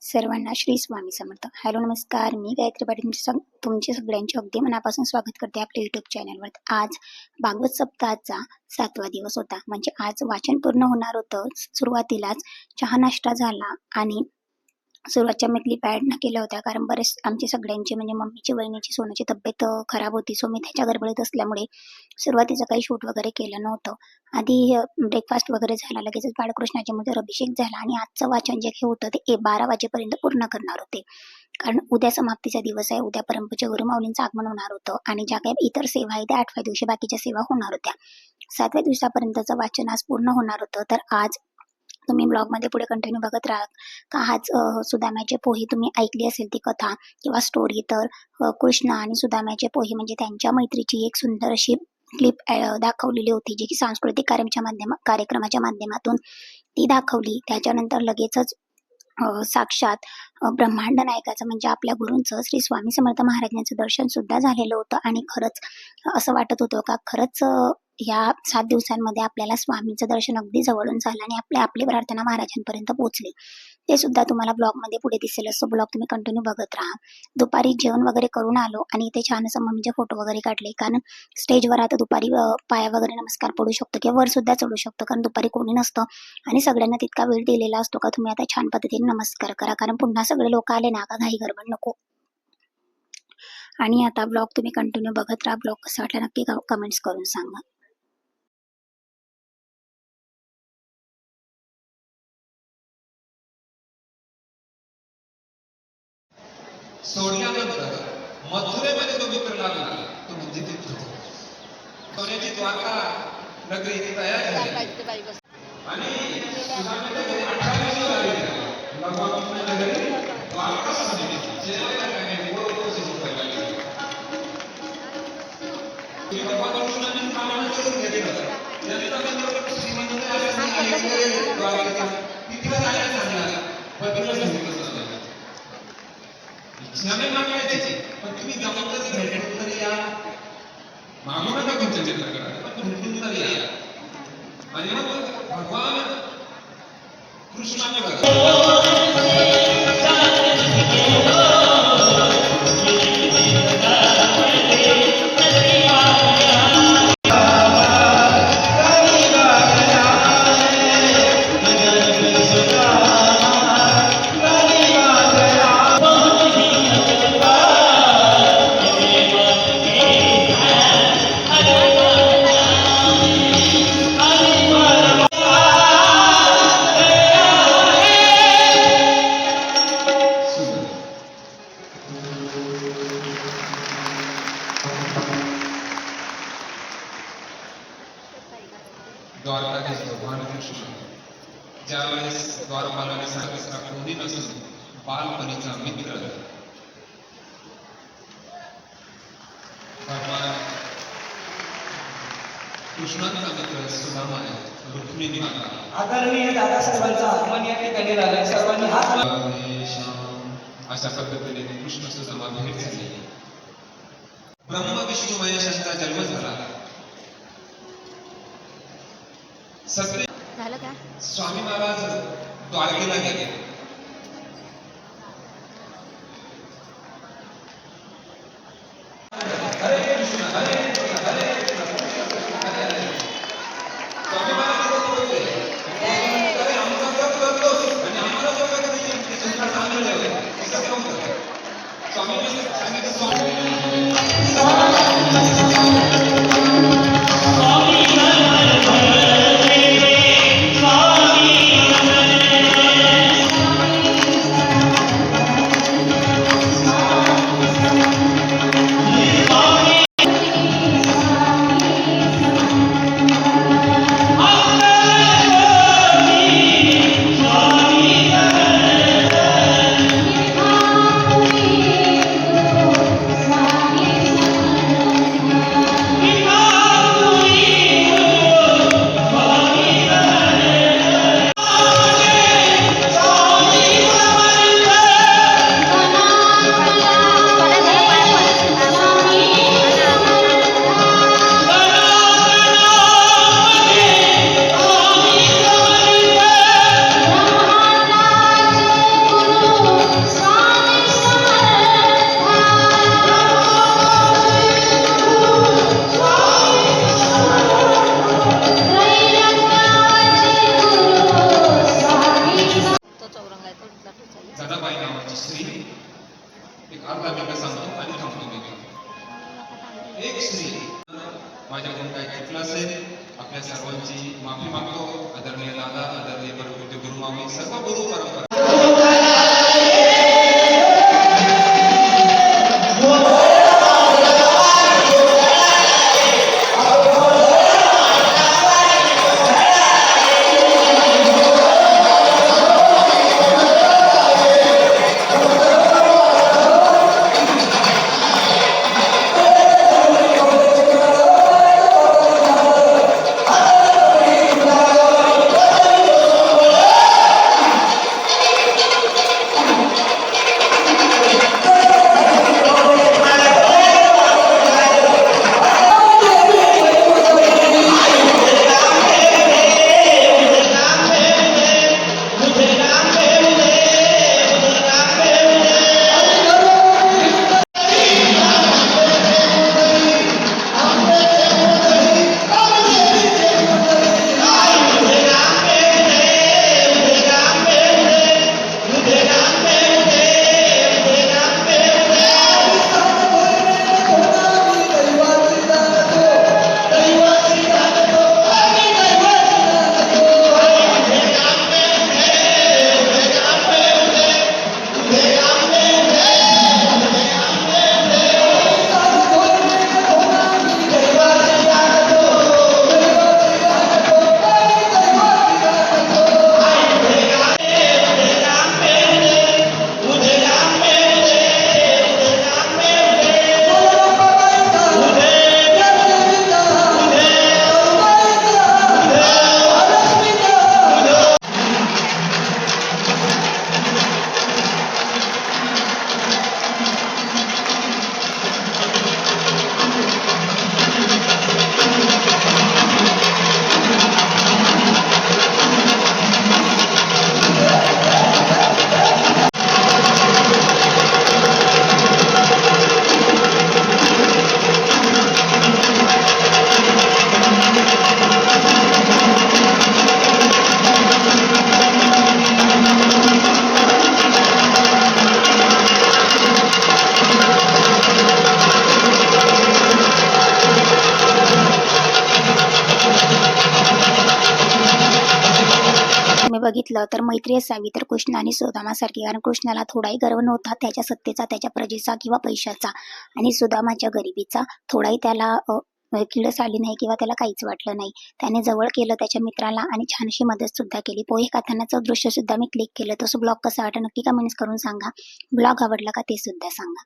सर्वांना श्री स्वामी समर्थ. हॅलो नमस्कार, मी गायत्री पाटील तुमचे सगळ्यांचे अगदी मनापासून स्वागत करते आपल्या यूट्यूब चॅनलवर. आज भागवत सप्ताहाचा 7वा दिवस होता. म्हणजे आज वाचन पूर्ण होणार होतं. सुरुवातीलाच चहा नाश्ता झाला आणि सुरुवातच्या मी क्लिप ॲड न केल्या होत्या कारण बरेच आमचे सगळ्यांचे म्हणजे मम्मीची, वहिनीची, सोनूची तब्येत खराब होती. सो मी त्याच्या गडबडीत असल्यामुळे सुरुवातीचं काही शूट वगैरे केलं नव्हतं. आधी ब्रेकफास्ट वगैरे झाला, लगेचच बाळकृष्णाच्या मध्ये अभिषेक झाला आणि आजचं वाचन जे काही होतं ते 12 वाजेपर्यंत पूर्ण करणार होते. कारण उद्या समाप्तीचा दिवस आहे. उद्या परमपूज्य गुरुमाऊलींचं आगमन होणार होतं आणि ज्या काही इतर सेवा आहेत त्या 8व्या दिवशी बाकीच्या सेवा होणार होत्या. 7व्या दिवसापर्यंतचं वाचन आज पूर्ण होणार होतं. तर आज तुम्ही ब्लॉगमध्ये पुढे कंटिन्यू बघत राहा. का आज सुदाम्याचे पोहे तुम्ही ऐकली असेल ती कथा किंवा स्टोरी. तर कृष्ण आणि सुदाम्याचे पोहे म्हणजे त्यांच्या मैत्रीची एक सुंदर अशी क्लिप दाखवलेली होती, जी की सांस्कृतिक कार्यक्रमाच्या माध्यमातून ती दाखवली. त्याच्यानंतर लगेचच साक्षात ब्रह्मांड नायकाचं म्हणजे आपल्या गुरूंचं श्री स्वामी समर्थ महाराजांचं दर्शन सुद्धा झालेलं होतं. आणि खरंच असं वाटत होतं का खरंच ह्या 7 दिवसांमध्ये आपल्याला स्वामींचं दर्शन अगदी जवळून झालं आणि आपली प्रार्थना महाराजांपर्यंत पोहोचली. ते सुद्धा तुम्हाला ब्लॉगमध्ये पुढे दिसेल. असं ब्लॉग तुम्ही कंटिन्यू बघत राहा. दुपारी जेवण वगैरे करून आलो आणि इथे छान असं मम्मीचे फोटो वगैरे काढले. कारण स्टेजवर आता दुपारी पाया वगैरे नमस्कार पडू शकतो किंवा वर सुद्धा चढू शकतो, कारण दुपारी कोणी नसतं आणि सगळ्यांना तितका वेळ दिलेला असतो का तुम्ही आता छान पद्धतीने नमस्कार करा, कारण पुन्हा सगळे लोक आले ना का घाई गडबड नको. आणि आता ब्लॉग तुम्ही कंटिन्यू बघत राहा. ब्लॉग कसा वाटला नक्की कमेंट्स करून सांगा. सोडल्यानंतर मथुरेमध्ये तो मित्र लागला, तो म्हणजे तिथं सोन्याची द्वारका नगरी तयार झाली आणि सुदाम्याच्या घरी 18 दिवस आले. भगवान घरी द्वारका समिती जेवायला काय उपस्थित व्हायला की भगवान कृष्णाने कामाला करून घेतलं. त्यांचा मित्र श्रीमंत आले द्वारका तिथे जायला सांगितलं, पण तिथे नवीन मागायची, पण तुम्ही जमत तरी भेटून तरी या, मागू नका तुमच्या चित्रकला, पण भेटून तरी या. आणि मग भगवान कृष्णाने द्वारकाधीश भगवान कृष्ण ज्यावेळेस द्वारपालाने सांगितलं कोणी नसून बालपणीचा मित्र भगवान कृष्णाचा मित्र सुदामा आहे. रुक्मिणी माता आदरणीय दादासाहेबांचा आगमन या ठिकाणी झालंय. सर्वांनी हात अशा पद्धतीने कृष्ण सुदामा भेट झाली. ब्रह्मा विष्णू महेशांचा जन्म झाला. सगळे झालं का? स्वामी महाराज द्वारकेला गेले. हरे कृष्ण हरे कृष्ण हरे स्वामी महाराज बोलले अरे आमचा जप करतोस आणि आम्हाला जप करायची सुद्धा चांगलं आहे. कसं होतं स्वामी सांगितलं जनाबाई नावाची स्त्री, एक अर्धा मिनिट सांगतो आणि थांबतो मी. एक स्त्री, माझ्याकडून काही चुकलं असेल आपल्या सर्वांची माफी मागतो. आदरणीय दादा, आदरणीय परमपूज्य गुरुमामी, सर्व गुरु परंपरा तुम्ही बघितलं तर मैत्री असावी तर कृष्ण आणि सुदामासारखी, कारण कृष्णाला थोडाही गर्व नव्हता त्याच्या सत्तेचा, त्याच्या प्रजेचा किंवा पैशाचा, आणि सुदामाच्या गरिबीचा थोडाही त्याला किळस आली नाही किंवा त्याला काहीच वाटलं नाही. त्याने जवळ केलं त्याच्या मित्राला आणि छानशी मदत सुद्धा केली. पोहे खातानाचं दृश्य सुद्धा मी क्लिक केलं. तसं ब्लॉग कसा वाटलं नक्की कमेंट्स करून सांगा. ब्लॉग आवडला का ते सुद्धा सांगा.